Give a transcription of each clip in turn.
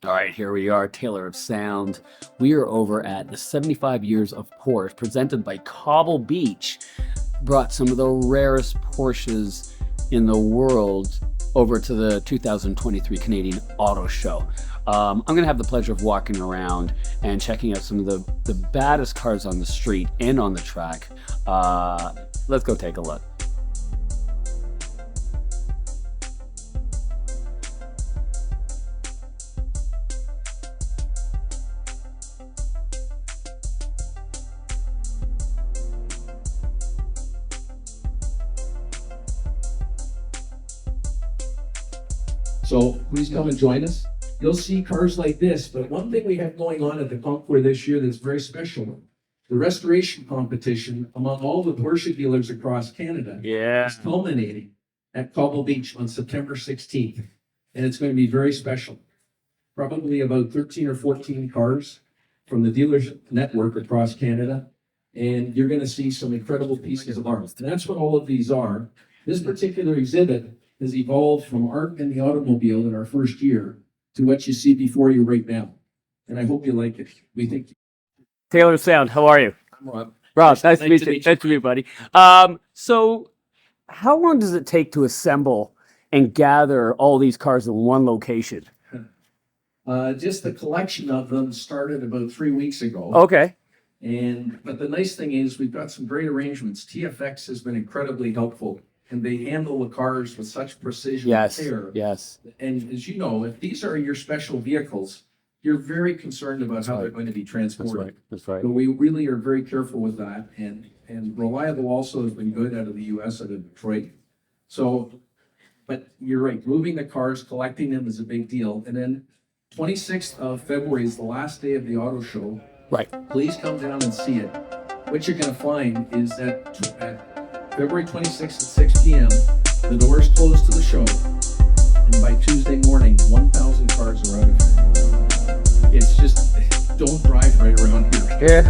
All right, here we are, Taylor of Sound. We are over at the 75 Years of Porsche, presented by Cobble Beach. Brought some of the rarest Porsches in the world over to the 2023 Canadian Auto Show. I'm going to have the pleasure of walking around and checking out some of the baddest cars on the street and on the track. Let's go take a look. So please come and join us. You'll see cars like this, but one thing we have going on at the Concours this year that's very special, the restoration competition among all the Porsche dealers across Canada is culminating at Cobble Beach on September 16th. And it's going to be very special. Probably about 13 or 14 cars from the dealers network across Canada. And you're going to see some incredible pieces of art. And that's what all of these are. This particular exhibit has evolved from art in the automobile in our first year to what you see before you right now. And I hope you like it. We think. Taylor of Sound, how are you? I'm Rob. Rob, nice to meet you. Nice to meet you, buddy. So how long does it take to assemble and gather all these cars in one location? Just the collection of them started about 3 weeks ago. Okay. But the nice thing is we've got some great arrangements. TFX has been incredibly helpful, and they handle the cars with such precision and care. Yes. And as you know, if these are your special vehicles, you're very concerned about how they're going to be transported. That's right. So we really are very careful with that. And Reliable also has been good out of the US, out of Detroit. So, but you're right, moving the cars, collecting them is a big deal. And then 26th of February is the last day of the auto show. Right. Please come down and see it. What you're going to find is that at February 26th at 6 p.m., the doors close to the show. And by Tuesday morning, 1,000 cars are out of here. It's just, don't drive right around here.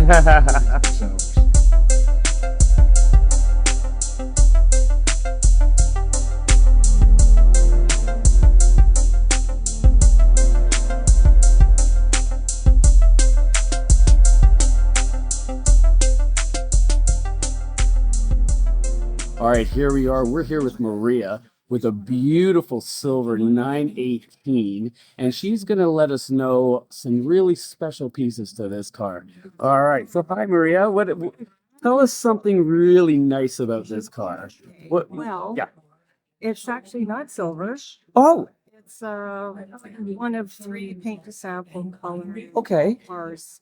So. All right, here we are. We're here with Maria with a beautiful silver 918, and she's going to let us know some really special pieces to this car. All right, so hi, Maria. Tell us something really nice about this car. Well, Yeah. it's actually not silver. Oh, It's one of 3 paint to sample color okay. cars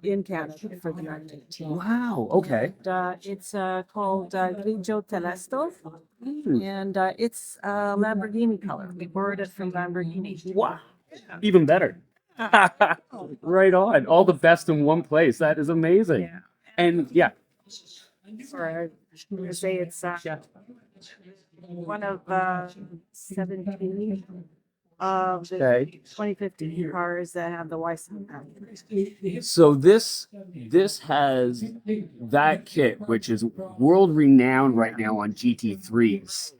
in Canada for the 918. Wow, okay. It's called Grigio Telesto, Hmm. and it's Lamborghini color. We borrowed it from Lamborghini. Wow, even better. Right on. All the best in one place. That is amazing. Yeah. And yeah. Sorry, I was going to say it's one of 17 of the Okay. 2015 cars that have the Weissman package. So this has that kit, which is world renowned right now on GT3s.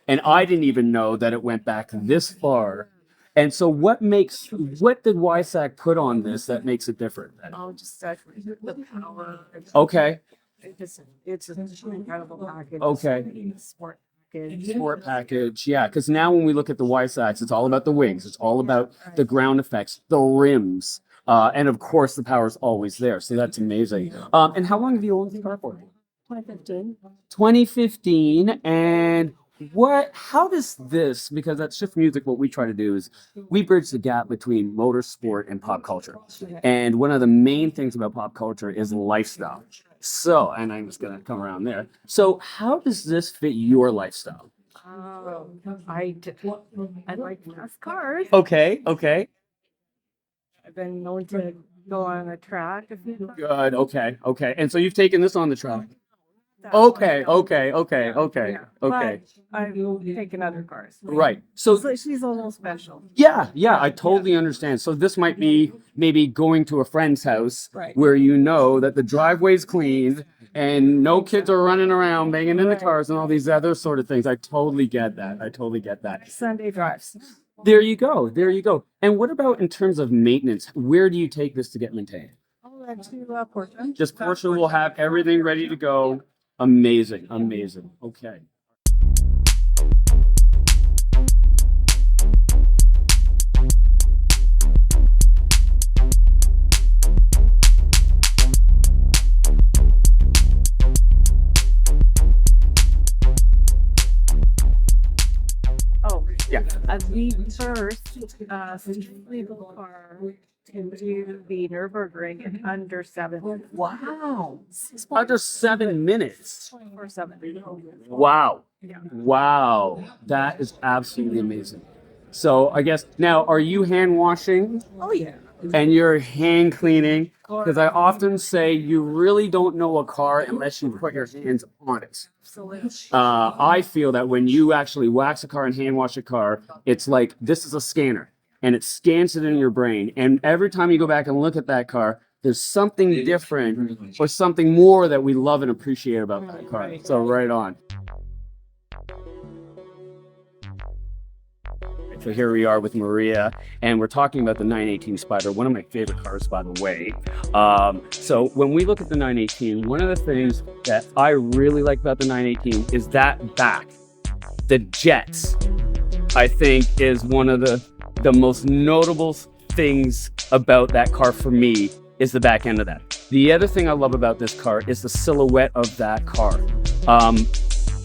And I didn't even know that it went back this far. And so what did Weissach put on this that makes it different? Oh, just the power. Okay. It's an incredible package. Okay. Sport package. Sport package, yeah, because now when we look at the Weissachs, it's all about the wings, it's all about the ground effects, the rims, and of course the power's always there. So that's amazing. And how long have you owned the car for? 2015. 2015. And how does this, because that's Shift Music, what we try to do is we bridge the gap between motorsport and pop culture. And one of the main things about pop culture is lifestyle. So, and I'm just going to come around there. So how does this fit your lifestyle? I like fast cars. Okay. I've been known to go on a track a few times. Good. Okay. And so you've taken this on the track. Okay. But I've taken other cars. Right. So She's a little special. yeah, I totally understand. So this might be maybe going to a friend's house Right. where you know that the driveway's clean and no kids are running around banging in the Right. cars and all these other sort of things. I totally get that. Sunday drives. There you go. There you go. And what about in terms of maintenance? Where do you take this to get maintained? Oh, that's to Porsche. Just Porsche will have everything ready to go. Amazing. Amazing. Okay. Oh, Yeah. we first leave the car to do the Nürburgring in under 7. Wow. Under 7 minutes. 24/7. Wow. Yeah. Wow. That is absolutely amazing. So I guess now, are you hand washing Oh yeah. and you're hand cleaning? Because I often say you really don't know a car unless you put your hands on it. Absolutely. I feel that when you actually wax a car and hand wash a car, it's like this is a scanner and it scans it in your brain. And every time you go back and look at that car, there's something different or something more that we love and appreciate about that car. So right on. So here we are with Maria, and we're talking about the 918 Spider, one of my favorite cars, by the way. So when we look at the 918, one of the things that I really like about the 918 is that back. The jets, I think, is one of the most notable things about that car for me is the back end of that. The other thing I love about this car is the silhouette of that car.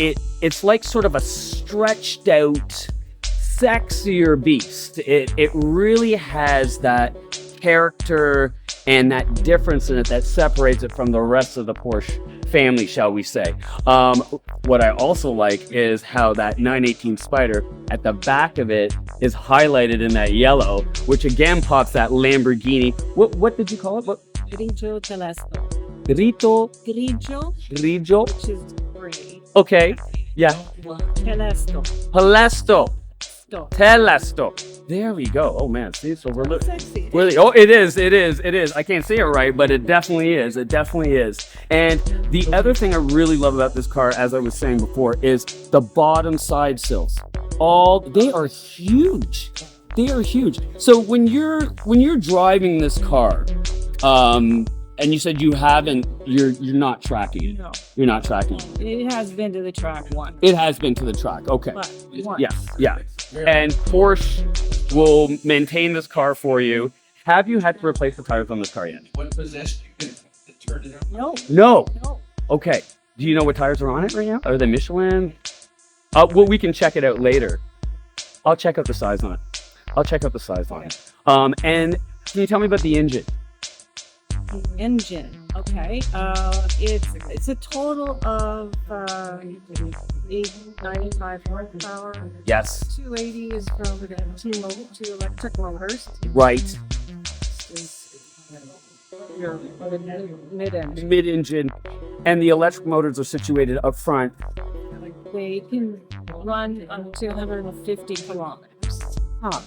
It's like sort of a stretched out, sexier beast. It really has that character and that difference in it that separates it from the rest of the Porsche family, shall we say. What I also like is how that 918 Spider at the back of it is highlighted in that yellow, which again pops that Lamborghini. What did you call it? What? Grigio Telesto. Grito? Grigio, Grigio? which is gray. Okay. Yeah. Telesto. Palesto. Stop. Telesto. There we go. Oh man, see, so we're Sexy. really, oh, it is. I can't say it right, but it definitely is. It definitely is. And the other thing I really love about this car, as I was saying before, is the bottom side sills. They are huge. They are huge. So when you're driving this car, and you said you haven't, you're not tracking it. No. You're not tracking it. It has been to the track once. It has been to the track. Okay. But once. Yeah. And Porsche will maintain this car for you. Have you had to replace the tires on this car yet? What possessed you to turn it on? No. No. Okay. Do you know what tires are on it right now? Are they Michelin? Well, we can check it out later. I'll check out the size on it. And can you tell me about the engine? Engine. Okay. It's a total of 895 horsepower. Yes. 280 is from the two electric motors. Right. Your mid-engine. Mid-engine. And the electric motors are situated up front. They can run up to 150 kilometers. Huh.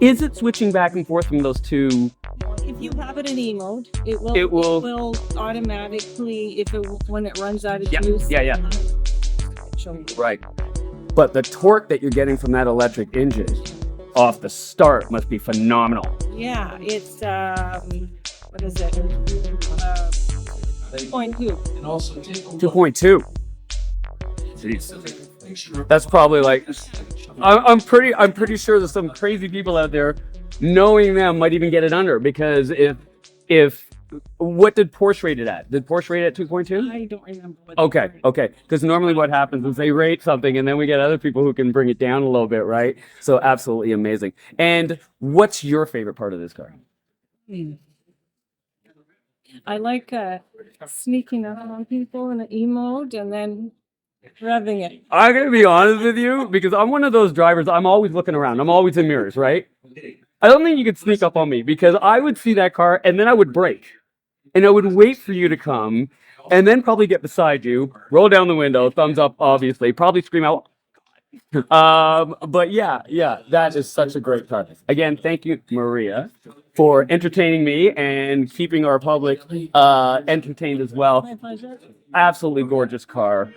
Is it switching back and forth from those two? If you have it in E mode, it It will automatically, when it runs out of juice. Yeah. Show you. Right. But the torque that you're getting from that electric engine off the start must be phenomenal. Yeah, it's what is it? 0.2. And also take a look. 2.2. Jeez. That's probably like, I'm pretty sure there's some crazy people out there, knowing them might even get it under, because if what did Porsche rate it at? Did Porsche rate it at 2.2? I don't remember. What Okay. Because normally what happens is they rate something and then we get other people who can bring it down a little bit, right? So absolutely amazing. And what's your favorite part of this car? I like sneaking up on people in the E mode and then revving it. I'm going to be honest with you, because I'm one of those drivers, I'm always looking around. I'm always in mirrors, right? I don't think you could sneak up on me, because I would see that car and then I would brake. And I would wait for you to come and then probably get beside you, roll down the window, thumbs up, obviously, probably scream out. But yeah, that is such a great car. Again, thank you, Maria, for entertaining me and keeping our public entertained as well. My pleasure. Absolutely gorgeous car.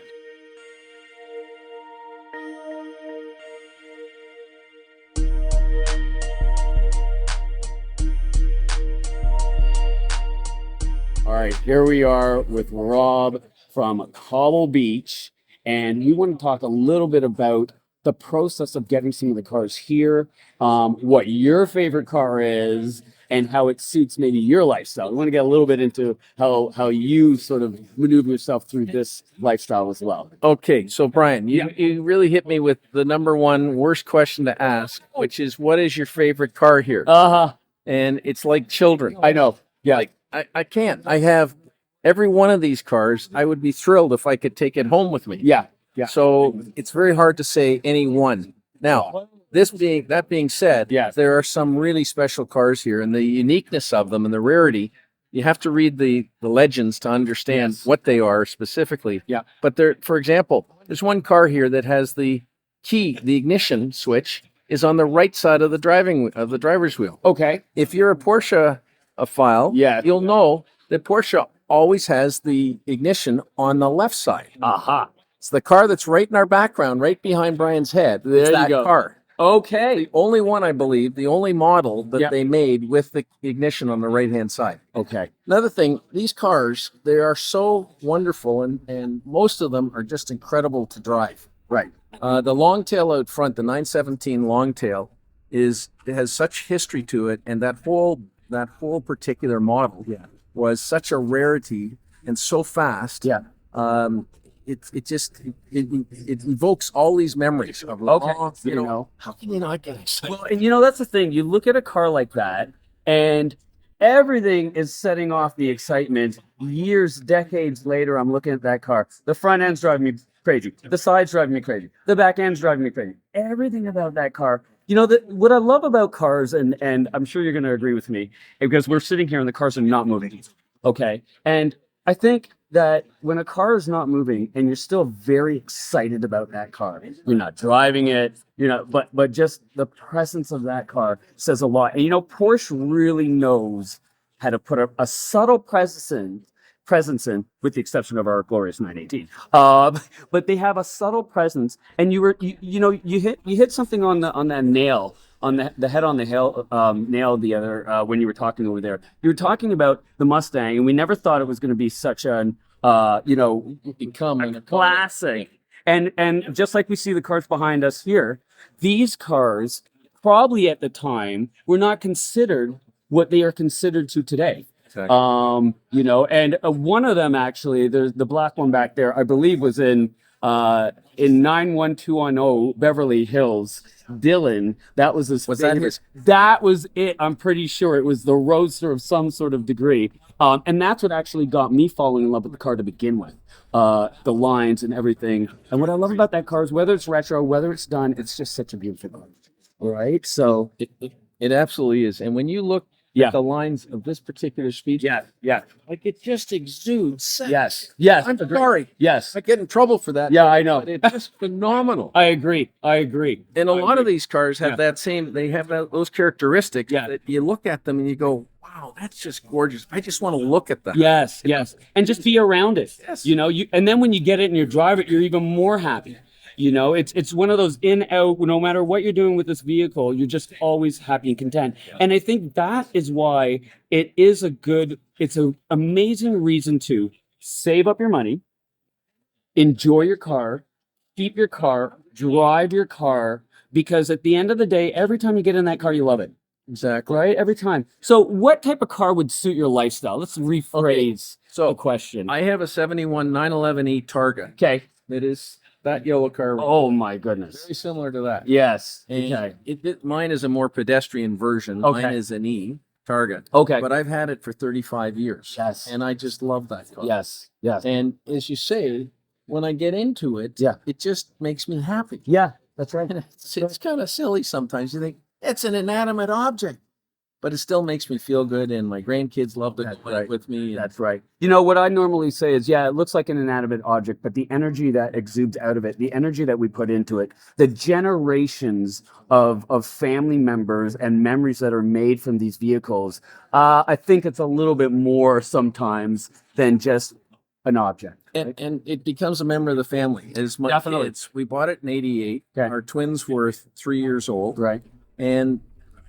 right, here we are with Rob from Cobble Beach, and we want to talk a little bit about the process of getting some of the cars here, what your favorite car is, and how it suits maybe your lifestyle. We want to get a little bit into how you sort of maneuver yourself through this lifestyle as well. Okay, so Brian, you, Yeah. you really hit me with the number one worst question to ask, which is, what is your favorite car here? Uh-huh. And it's like children. I know. Yeah. Like, I can't. I have every one of these cars. I would be thrilled if I could take it home with me. Yeah. Yeah. So it's very hard to say any one. Now, that being said, Yes. there are some really special cars here, and the uniqueness of them and the rarity. You have to read the legends to understand Yes. what they are specifically. Yeah. But there, for example, there's one car here that has the key, the ignition switch is on the right side of the driver's wheel. Okay. If you're a Porsche file, Yeah. you'll know that Porsche always has the ignition on the left side. Aha. It's the car that's right in our background, right behind Brian's head. There It's you that go. car. Okay. The only one, I believe, the only model that Yeah. they made with the ignition on the right-hand side. Okay. Another thing, these cars, they are so wonderful, and most of them are just incredible to drive. Right. The long tail out front, the 917 long tail, it has such history to it, and that whole particular model was such a rarity and so fast. Yeah. It evokes all these memories of You know. how can you not get excited? Well, and that's the thing. You look at a car like that, and everything is setting off the excitement. Years, decades later, I'm looking at that car. The front end's driving me crazy. The side's driving me crazy. The back end's driving me crazy. Everything about that car. What I love about cars, and I'm sure you're going to agree with me, because we're sitting here and the cars are not moving. Okay. And I think that when a car is not moving and you're still very excited about that car, you're not driving it, but just the presence of that car says a lot. And Porsche really knows how to put a subtle presence in, with the exception of our glorious 918. But they have a subtle presence, and you hit something on that nail. On the head on the nail the other when you were talking over there. You were talking about the Mustang, and we never thought it was going to be such an Become a classic. And just like we see the cars behind us here, these cars probably at the time were not considered what they are considered to today. Exactly. And one of them actually, the black one back there, I believe was in 91210 Beverly Hills. Dylan, that was his Was that favorite. his? That was it. I'm pretty sure it was the Roadster of some sort of degree. And that's what actually got me falling in love with the car to begin with. The lines and everything. And what I love about that car is whether it's retro, whether it's done, it's just such a beautiful car. All right. So It absolutely is. And when you look yeah. at the lines of this particular speech, Yeah. like it just exudes sex. Yes. I'm Agreed. sorry. Yes. I get in trouble for that. Yeah, I know. But it's just phenomenal. I agree. And a lot of these cars have Yeah. they have those characteristics Yeah. that you look at them and you go, wow, that's just gorgeous. I just want to look at that. Yes. And just be around it. Yes. And then when you get it and you drive it, you're even more happy. It's one of those in, out, no matter what you're doing with this vehicle, you're just always happy and content. Yeah. And I think that is why it's an amazing reason to save up your money, enjoy your car, keep your car, drive your car, because at the end of the day, every time you get in that car, you love it. Exactly. Right? Every time. So what type of car would suit your lifestyle? Let's rephrase the question. I have a 71 911E Targa. Okay. It is that yellow car. Oh my goodness. Very similar to that. Yes. And Okay. mine is a more pedestrian version. Okay. Mine is an E Targa. Okay. But I've had it for 35 years. Yes. And I just love that car. Yes. And as you say, when I get into it, it just makes me happy. Yeah, that's right. And it's kind of silly sometimes. You think, it's an inanimate object. But it still makes me feel good, and my grandkids love to play with me. That's right. What I normally say is, it looks like an inanimate object, but the energy that exudes out of it, the energy that we put into it, the generations of family members and memories that are made from these vehicles, I think it's a little bit more sometimes than just an object. And it becomes a member of the family. As my Definitely. kids, we bought it in '88. Okay. Our twins were 3 years old. Right. And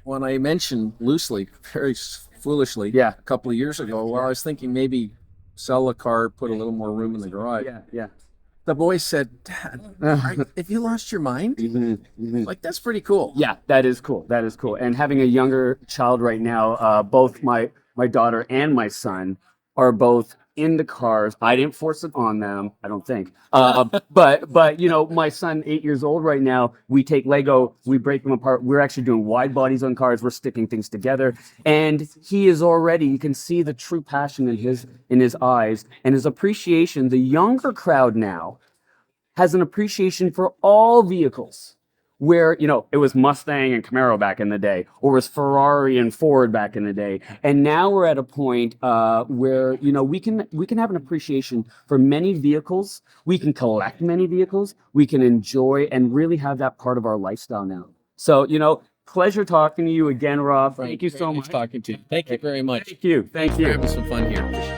when I mentioned loosely, very foolishly, Yeah. a couple of years ago, I was thinking maybe sell the car, put a little more room in the garage. Yeah. The boy said, "Dad, have you lost your mind?" Like, that's pretty cool. Yeah, that is cool. That is cool. And having a younger child right now, both my daughter and my son are both into cars. I didn't force it on them, I don't think. But you know, my son, 8 years old right now, we take Lego, we break them apart. We're actually doing wide bodies on cars. We're sticking things together, and he is already. You can see the true passion in his eyes and his appreciation. The younger crowd now has an appreciation for all vehicles, where, you know, it was Mustang and Camaro back in the day, or it was Ferrari and Ford back in the day. And now we're at a point where, you know, we can have an appreciation for many vehicles. We can collect many vehicles. We can enjoy and really have that part of our lifestyle now. So, you know, pleasure talking to you again, Rob. Thank you so much. Nice talking to you. Thank you very much. Thank you. We're having some fun here.